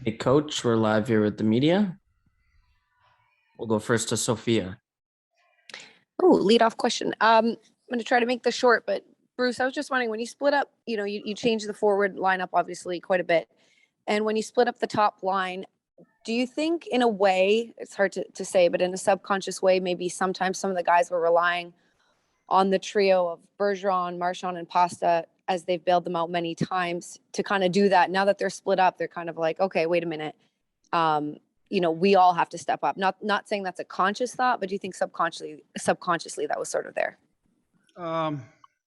Hey, Coach, we're live here with the media. We'll go first to Sophia. Oh, lead off question. I'm going to try to make this short, but Bruce, I was just wondering when you split up, you changed the forward lineup obviously quite a bit. And when you split up the top line, do you think in a way, it's hard to say, but in a subconscious way, maybe sometimes some of the guys were relying on the trio of Bergeron, Marchand, and Pasta as they've bailed them out many times to kind of do that. Now that they're split up, they're kind of like, okay, wait a minute. We all have to step up. Not saying that's a conscious thought, but do you think subconsciously that was sort of there? Well,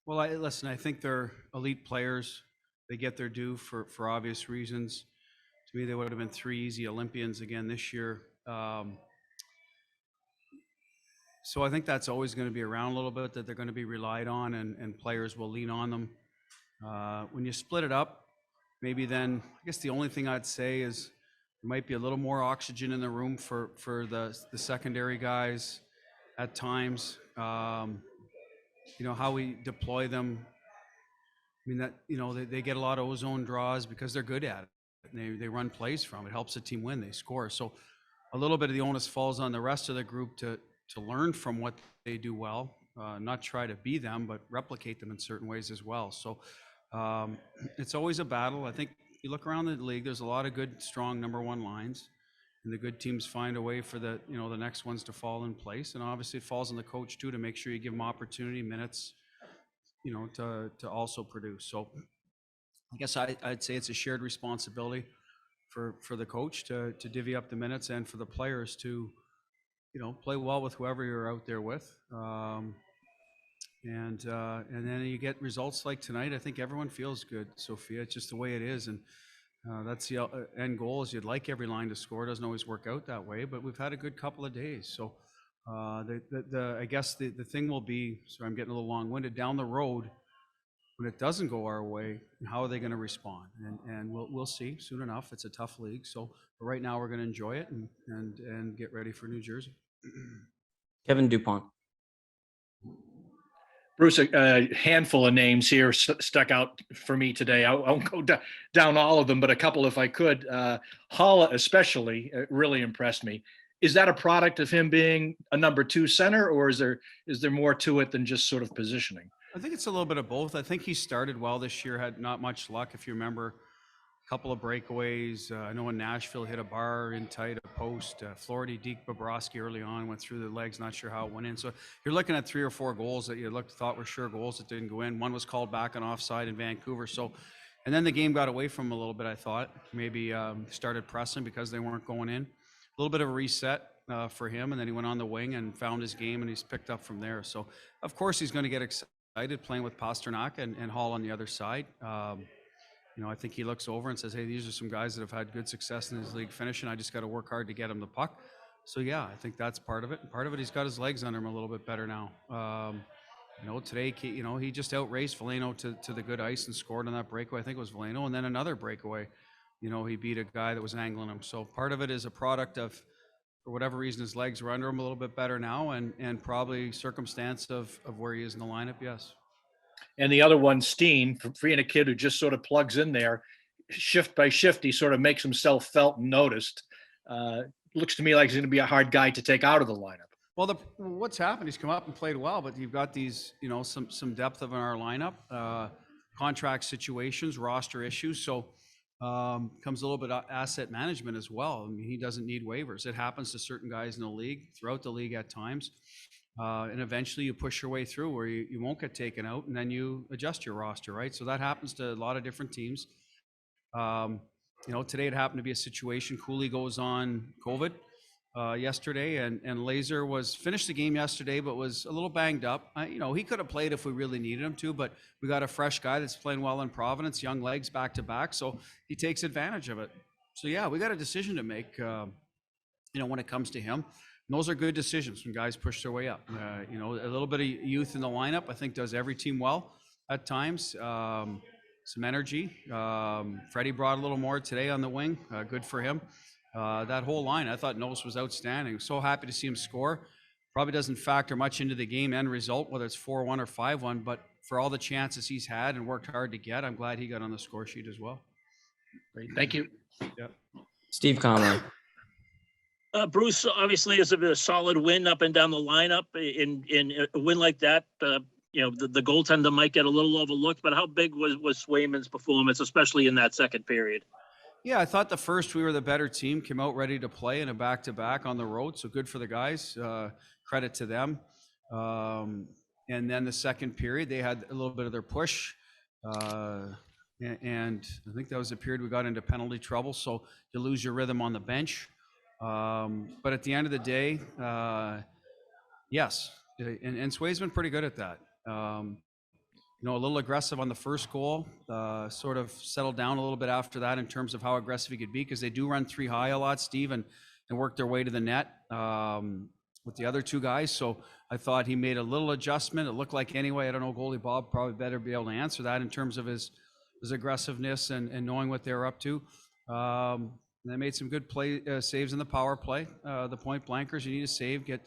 listen, I think they're elite players. They get their due for obvious reasons. To me, they would have been 3 easy Olympians again this year. So I think that's always going to be around a little bit, that they're going to be relied on and players will lean on them. When you split it up, maybe then, I guess the only thing I'd say is there might be a little more oxygen in the room for the secondary guys at times. How we deploy them. I mean, that, they get a lot of ozone draws because they're good at it. They run plays from it. Helps the team win. They score. So a little bit of the onus falls on the rest of the group to learn from what they do well, not try to be them, but replicate them in certain ways as well. So it's always a battle. I think you look around the league, there's a lot of good, strong number one lines, and the good teams find a way for the next ones to fall in place. And obviously it falls on the coach too, to make sure you give them opportunity, minutes, to also produce. So I guess I'd say it's a shared responsibility for the coach to divvy up the minutes, and for the players to play well with whoever you're out there with. And then you get results like tonight. I think everyone feels good, Sophia. It's just the way it is. And that's the end goal, is you'd like every line to score. It doesn't always work out that way, but we've had a good couple of days. So I guess the thing will be, so I'm getting a little long-winded, down the road, when it doesn't go our way, how are they going to respond? And we'll see soon enough. It's a tough league. So right now we're going to enjoy it and get ready for New Jersey. Kevin Dupont. Bruce, a handful of names here stuck out for me today. I won't go down all of them, but a couple if I could. Holla especially really impressed me. Is that a product of him being a number 2 center, or is there more to it than just sort of positioning? I think it's a little bit of both. I think he started well this year, had not much luck. If you remember, a couple of breakaways. I know in Nashville hit a bar in tight, a post. Florida, Deke Bobrovsky early on went through the legs, not sure how it went in. So you're looking at 3 or 4 goals that you thought were sure goals that didn't go in. One was called back on offside in Vancouver. So, and then the game got away from him a little bit, I thought. Maybe started pressing because they weren't going in. A little bit of a reset for him, and then he went on the wing and found his game, and he's picked up from there. So, of course, he's going to get excited playing with Pastrnak and Hall on the other side. I think he looks over and says, hey, these are some guys that have had good success in this league finishing. I just got to work hard to get him the puck. So, yeah, I think that's part of it. And part of it, he's got his legs under him a little bit better now. Today, he just outraced Veleno to the good ice and scored on that breakaway. I think it was Veleno. And then another breakaway, he beat a guy that was angling him. So part of it is a product of, for whatever reason, his legs are under him a little bit better now, and probably circumstance of where he is in the lineup, yes. And the other one, Steen, for being a kid who just sort of plugs in there, shift by shift, he sort of makes himself felt and noticed. Looks to me like he's going to be a hard guy to take out of the lineup. Well, what's happened, he's come up and played well, but you've got these, some depth of in our lineup, contract situations, roster issues. So comes a little bit of asset management as well. I mean, he doesn't need waivers. It happens to certain guys in the league, throughout the league at times. And eventually you push your way through where you won't get taken out, and then you adjust your roster, right? So that happens to a lot of different teams. Today it happened to be a situation. Cooley goes on COVID yesterday, and Laser finished the game yesterday, but was a little banged up. He could have played if we really needed him to, but we got a fresh guy that's playing well in Providence, young legs back to back, so he takes advantage of it. So yeah, we got a decision to make, when it comes to him. And those are good decisions when guys push their way up. A little bit of youth in the lineup, I think, does every team well at times. Some energy. Freddie brought a little more today on the wing. Good for him. That whole line, I thought Nose was outstanding. So happy to see him score. Probably doesn't factor much into the game end result, whether it's 4-1 or 5-1, but for all the chances he's had and worked hard to get, I'm glad he got on the score sheet as well. Great. Thank you. Yeah. Steve Conley. Bruce, obviously, is a solid win up and down the lineup. In a win like that, the goaltender might get a little overlooked. But how big was Swayman's performance, especially in that second period? Yeah, I thought the first we were the better team, came out ready to play in a back-to-back on the road. So good for the guys. Credit to them. And then the second period, they had a little bit of their push. And I think that was the period we got into penalty trouble. So you lose your rhythm on the bench. But at the end of the day, yes. And Sway's been pretty good at that. A little aggressive on the first goal, sort of settled down a little bit after that in terms of how aggressive he could be, because they do run 3 high a lot, Steve, and work their way to the net with the other 2 guys. So I thought he made a little adjustment. It looked like anyway. I don't know, goalie Bob probably better be able to answer that in terms of his aggressiveness and knowing what they were up to. They made some good saves in the power play. The point blankers, you need to save, get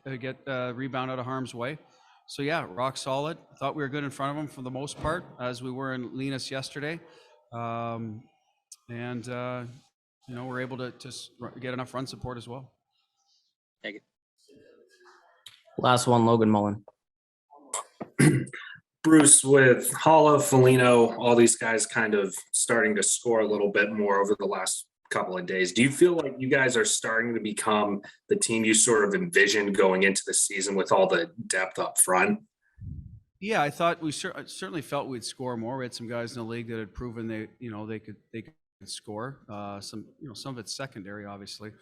rebound out of harm's way. So yeah, rock solid. Thought we were good in front of them for the most part, as we were in Linus yesterday. We're able to get enough run support as well. Thank you. Last one, Logan Mullen. Bruce, with Holla, Foligno, all these guys kind of starting to score a little bit more over the last couple of days, do you feel like you guys are starting to become the team you sort of envisioned going into the season with all the depth up front? Yeah, I thought we certainly felt we'd score more. We had some guys in the league that had proven they could score. Some of it's secondary, obviously.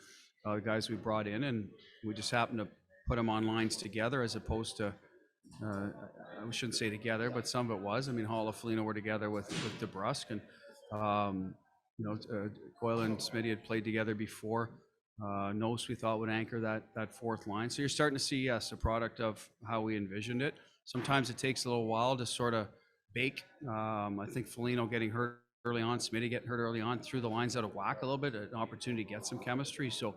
The guys we brought in, and we just happened to put them on lines together as opposed to. We shouldn't say together, but some of it was. I mean, Hall and Foligno were together with DeBrusque, and Goyle and Smitty had played together before. Nose we thought would anchor that fourth line. So you're starting to see, yes, a product of how we envisioned it. Sometimes it takes a little while to sort of bake. I think Foligno getting hurt early on, Smitty getting hurt early on, threw the lines out of whack a little bit, an opportunity to get some chemistry. So,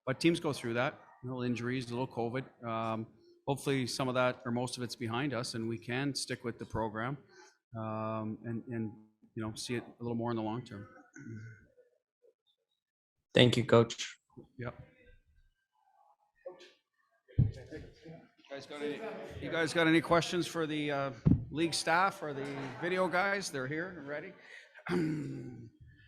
but teams go through that, little injuries, a little COVID. Hopefully some of that or most of it's behind us, and we can stick with the program and see it a little more in the long term. Thank you, Coach. Yep. You guys got any questions for the league staff or the video guys? They're here and ready.